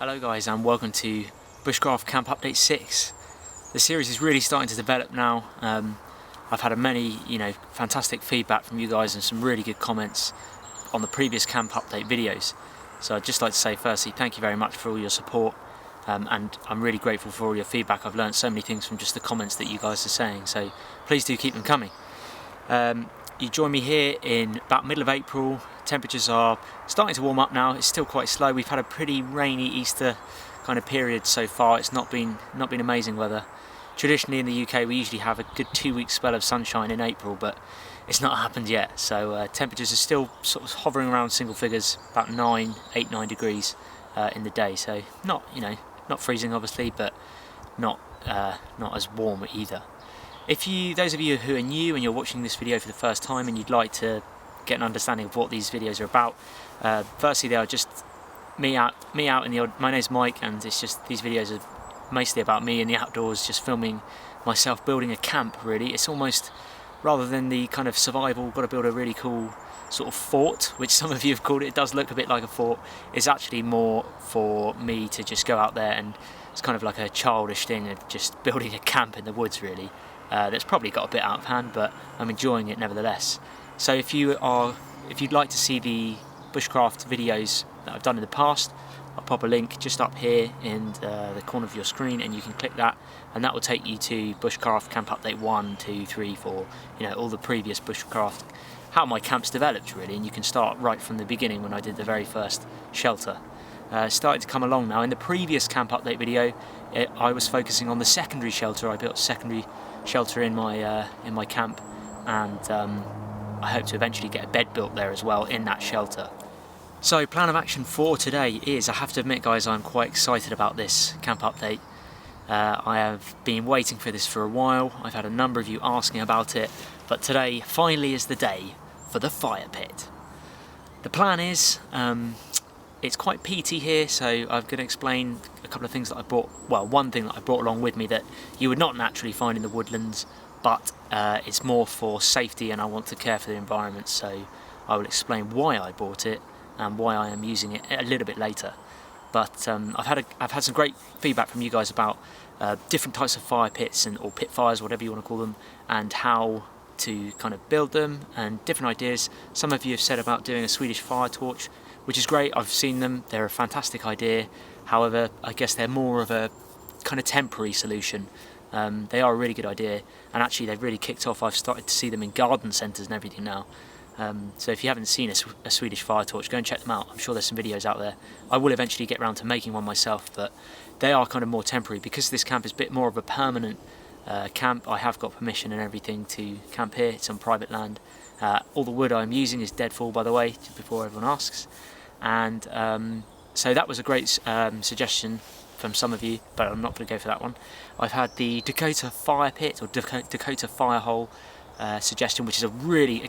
Hello guys, and welcome to Bushcraft Camp Update 6. The series is really starting to develop now. I've had many, fantastic feedback from you guys and some really good comments on the previous camp update videos. So I'd just like to say firstly, thank you very much for all your support, and I'm really grateful for all your feedback. I've learned so many things from just the comments that you guys are saying, so please do keep them coming. You join me here in about middle of April. Temperatures are starting to warm up now. It's still quite slow. We've had a pretty rainy Easter kind of period so far. It's not been amazing weather. Traditionally in the UK we usually have a good 2-week spell of sunshine in April, but it's not happened yet. So temperatures are still sort of hovering around single figures, about 8, 9 degrees in the day. So not freezing obviously, but not as warm either. Those of you who are new and you're watching this video for the first time and you'd like to get an understanding of what these videos are about, firstly they are just me out in the my name's Mike, and it's just these videos are mostly about me in the outdoors, just filming myself building a camp really. It's almost, rather than the kind of survival, got to build a really cool sort of fort, which some of you have called it. It does look a bit like a fort. It's actually more for me to just go out there, and it's kind of like a childish thing of just building a camp in the woods really. That's probably got a bit out of hand, but I'm enjoying it nevertheless. So if you'd like to see the bushcraft videos that I've done in the past, I'll pop a link just up here in the corner of your screen, and you can click that, and that will take you to Bushcraft Camp Update 1, 2, 3, 4, all the previous bushcraft, how my camps developed really, and you can start right from the beginning when I did the very first shelter. Starting to come along now. In the previous camp update video, I was focusing on the secondary shelter. I built a secondary shelter in my camp, and I hope to eventually get a bed built there as well in that shelter. So plan of action for today is, I have to admit guys, I'm quite excited about this camp update. I have been waiting for this for a while. I've had a number of you asking about it, but today finally is the day for the fire pit. The plan is, it's quite peaty here, so I'm going to explain a couple of things that I brought. Well, one thing that I brought along with me that you would not naturally find in the woodlands, but it's more for safety, and I want to care for the environment, so I will explain why I bought it and why I am using it a little bit later. But I've had some great feedback from you guys about different types of fire pits or pit fires, whatever you want to call them, and how to kind of build them, and different ideas. Some of you have said about doing a Swedish fire torch, which is great. I've seen them, they're a fantastic idea. However, I guess they're more of a kind of temporary solution. They are a really good idea, and actually they've really kicked off. I've started to see them in garden centres and everything now. So if you haven't seen a Swedish fire torch, go and check them out. I'm sure there's some videos out there. I will eventually get around to making one myself, but they are kind of more temporary. Because this camp is a bit more of a permanent camp, I have got permission and everything to camp here. It's on private land. All the wood I'm using is deadfall, by the way, before everyone asks. And so that was a great suggestion from some of you, but I'm not going to go for that one. I've had the Dakota fire pit, or Dakota fire hole suggestion, which is a really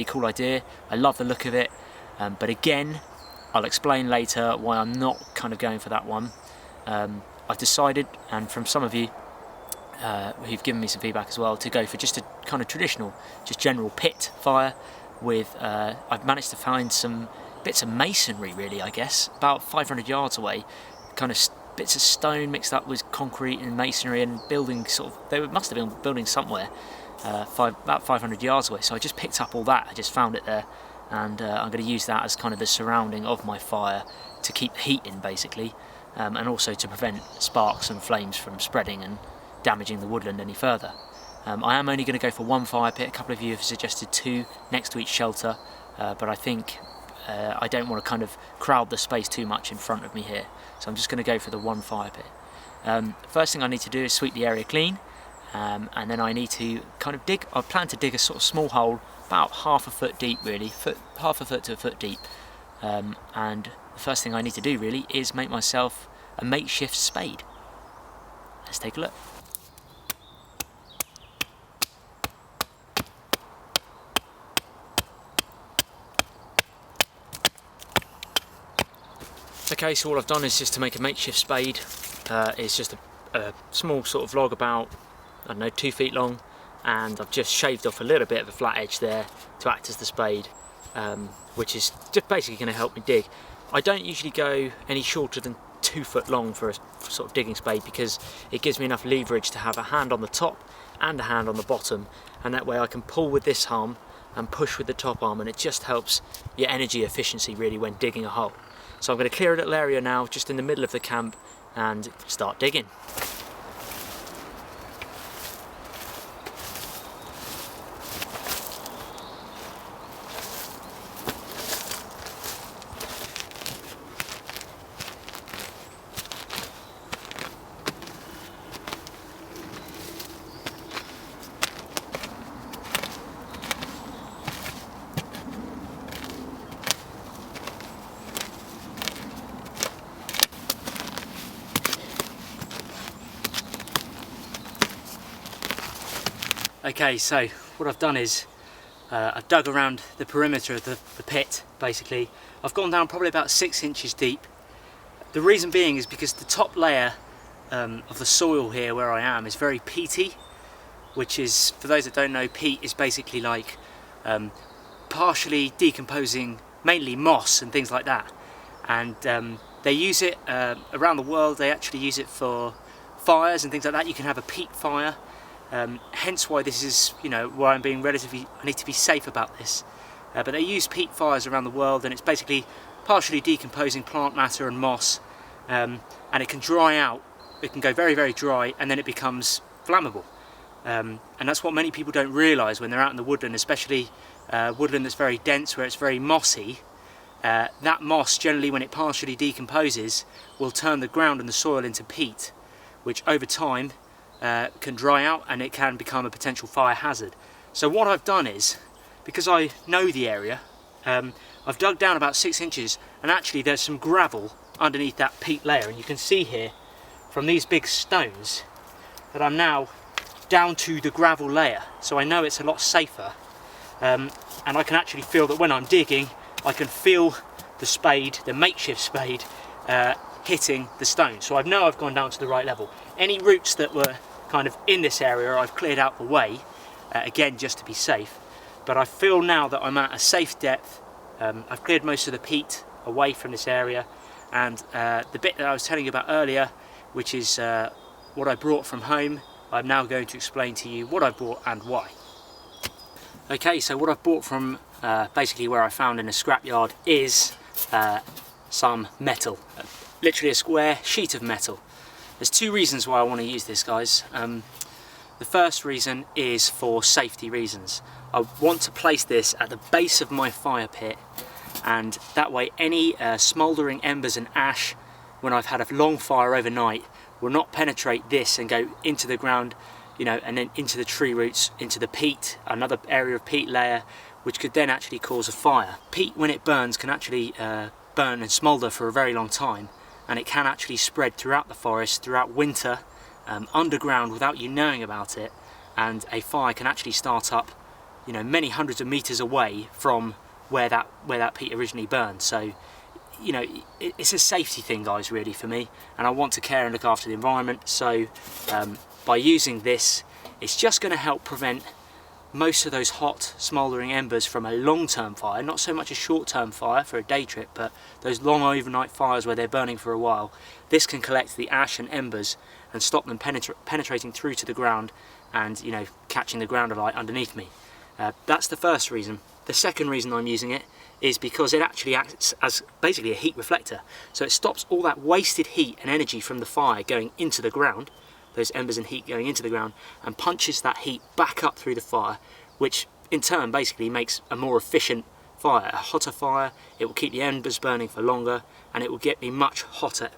cool idea. I love the look of it, but again, I'll explain later why I'm not kind of going for that one. I've decided, and from some of you who've given me some feedback as well, to go for just a kind of traditional, just general pit fire with, I've managed to find some bits of masonry really, I guess, about 500 yards away, kind of bits of stone mixed up with concrete and masonry, and building they must have been building somewhere about 500 yards away. So I just picked up all that, I just found it there, and I'm going to use that as kind of the surrounding of my fire to keep the heat in basically, and also to prevent sparks and flames from spreading and damaging the woodland any further. I am only going to go for one fire pit. A couple of you have suggested 2 next to each shelter, but I think I don't want to kind of crowd the space too much in front of me here, so I'm just going to go for the one fire pit. First thing I need to do is sweep the area clean, and then I need to kind of dig. I plan to dig a sort of small hole about half a foot deep really, half a foot to a foot deep, and the first thing I need to do really is make myself a makeshift spade. Let's take a look. Okay, so all I've done is just to make a makeshift spade. It's just a small sort of log about, I don't know, 2 feet long, and I've just shaved off a little bit of a flat edge there to act as the spade, which is just basically going to help me dig. I don't usually go any shorter than 2 foot long for a sort of digging spade, because it gives me enough leverage to have a hand on the top and a hand on the bottom, and that way I can pull with this arm and push with the top arm, and it just helps your energy efficiency really when digging a hole. So I'm going to clear a little area now just in the middle of the camp and start digging. Okay, so what I've done is I've dug around the perimeter of the pit, basically. I've gone down probably about 6 inches deep. The reason being is because the top layer of the soil here where I am is very peaty, which is, for those that don't know, peat is basically like partially decomposing, mainly moss and things like that. And they use it around the world. They actually use it for fires and things like that. You can have a peat fire. Hence why this is, why I'm being I need to be safe about this. But they use peat fires around the world, and it's basically partially decomposing plant matter and moss, and it can dry out. It can go very, very dry, and then it becomes flammable. And that's what many people don't realise when they're out in the woodland, especially woodland that's very dense, where it's very mossy. That moss, generally when it partially decomposes, will turn the ground and the soil into peat, which over time can dry out, and it can become a potential fire hazard. So what I've done is, because I know the area, I've dug down about 6 inches, and actually there's some gravel underneath that peat layer, and you can see here from these big stones that I'm now down to the gravel layer, so I know it's a lot safer, and I can actually feel that when I'm digging, I can feel the spade, the makeshift spade, hitting the stone. So I know I've gone down to the right level. Any roots that were kind of in this area I've cleared out the way, again just to be safe, but I feel now that I'm at a safe depth. I've cleared most of the peat away from this area, and the bit that I was telling you about earlier, which is what I brought from home, I'm now going to explain to you what I bought and why. Okay, so what I've bought from basically where I found in a scrapyard is some metal, literally a square sheet of metal. There's 2 reasons why I want to use this, guys. The first reason is for safety reasons. I want to place this at the base of my fire pit, and that way any smouldering embers and ash, when I've had a long fire overnight, will not penetrate this and go into the ground, and then into the tree roots, into the peat, another area of peat layer, which could then actually cause a fire. Peat, when it burns, can actually burn and smoulder for a very long time, and it can actually spread throughout the forest, throughout winter, underground without you knowing about it, and a fire can actually start up, many hundreds of meters away from where that peat originally burned. So, it's a safety thing, guys, really, for me, and I want to care and look after the environment. So by using this, it's just going to help prevent most of those hot smouldering embers from a long-term fire, not so much a short-term fire for a day trip, but those long overnight fires where they're burning for a while. This can collect the ash and embers and stop them penetrating through to the ground and catching the ground alight underneath me. That's the first reason. The second reason I'm using it is because it actually acts as basically a heat reflector, so it stops all that wasted heat and energy from the fire going into the ground, those embers and heat going into the ground, and punches that heat back up through the fire, which in turn basically makes a more efficient fire, a hotter fire. It will keep the embers burning for longer, and it will get me a much hotter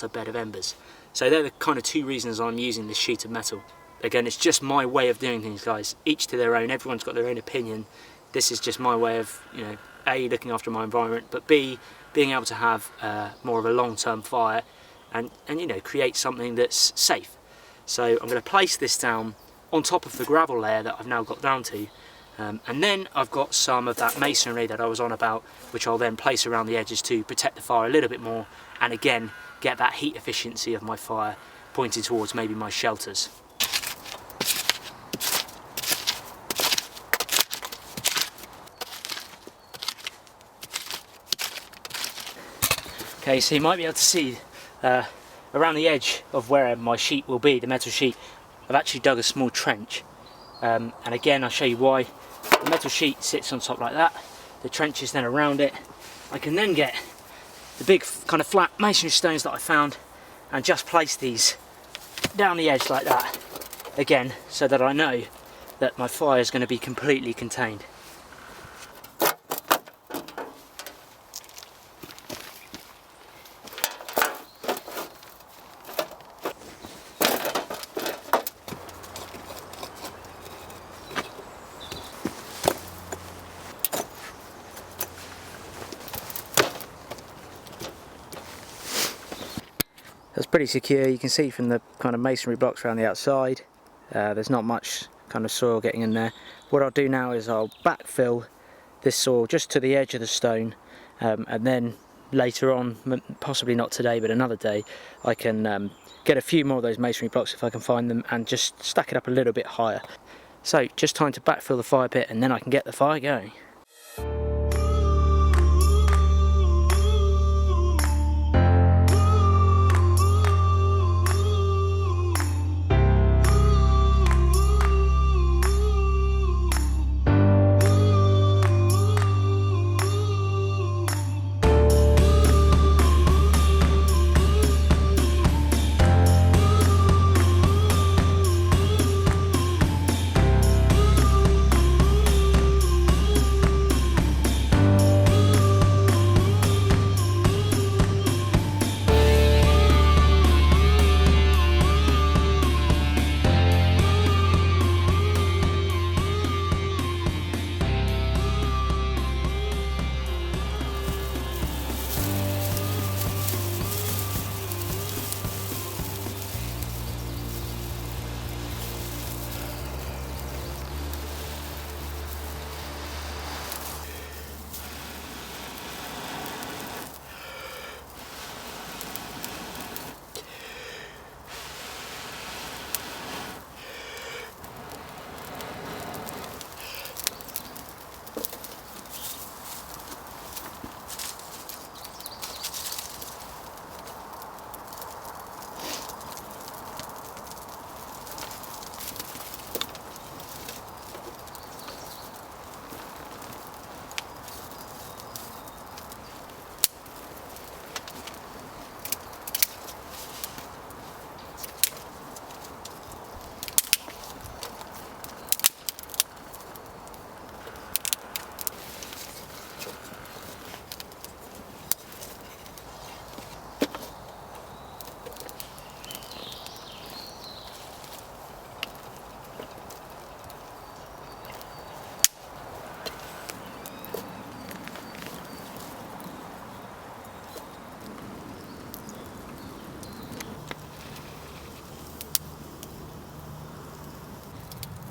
bed of embers. So they're the kind of 2 reasons I'm using this sheet of metal. Again, it's just my way of doing things, guys, each to their own. Everyone's got their own opinion. This is just my way of, A, looking after my environment, but B, being able to have more of a long-term fire and create something that's safe. So I'm going to place this down on top of the gravel layer that I've now got down to, and then I've got some of that masonry that I was on about, which I'll then place around the edges to protect the fire a little bit more, and again get that heat efficiency of my fire pointed towards maybe my shelters. Okay, so you might be able to see around the edge of where my sheet will be, the metal sheet, I've actually dug a small trench. And again, I'll show you why. The metal sheet sits on top like that, the trench is then around it. I can then get the big kind of flat masonry stones that I found and just place these down the edge like that, again, so that I know that my fire is going to be completely contained. That's pretty secure. You can see from the kind of masonry blocks around the outside, there's not much kind of soil getting in there. What I'll do now is I'll backfill this soil just to the edge of the stone, and then later on, possibly not today but another day, I can get a few more of those masonry blocks if I can find them and just stack it up a little bit higher. So just time to backfill the fire pit and then I can get the fire going.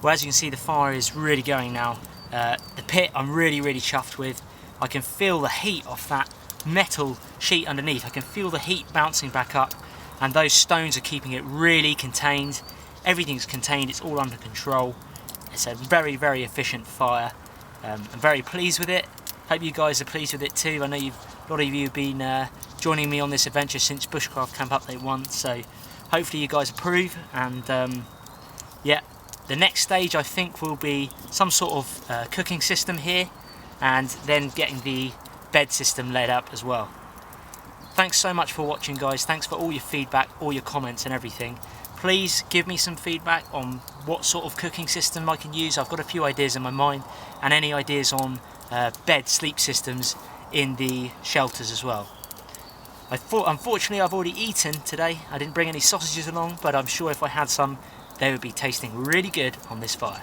Well, as you can see, the fire is really going now. The pit I'm really chuffed with. I can feel the heat off that metal sheet underneath. I can feel the heat bouncing back up, and those stones are keeping it really contained. Everything's contained, it's all under control. It's a very efficient fire. I'm very pleased with it. Hope you guys are pleased with it too. I know a lot of you have been joining me on this adventure since Bushcraft Camp Update 1, so hopefully you guys approve. And yeah, the next stage I think will be some sort of cooking system here, and then getting the bed system laid up as well. Thanks so much for watching, guys. Thanks for all your feedback, all your comments and everything. Please give me some feedback on what sort of cooking system I can use. I've got a few ideas in my mind, and any ideas on bed sleep systems in the shelters as well. Unfortunately, I've already eaten today. I didn't bring any sausages along, but I'm sure if I had some, they would be tasting really good on this fire.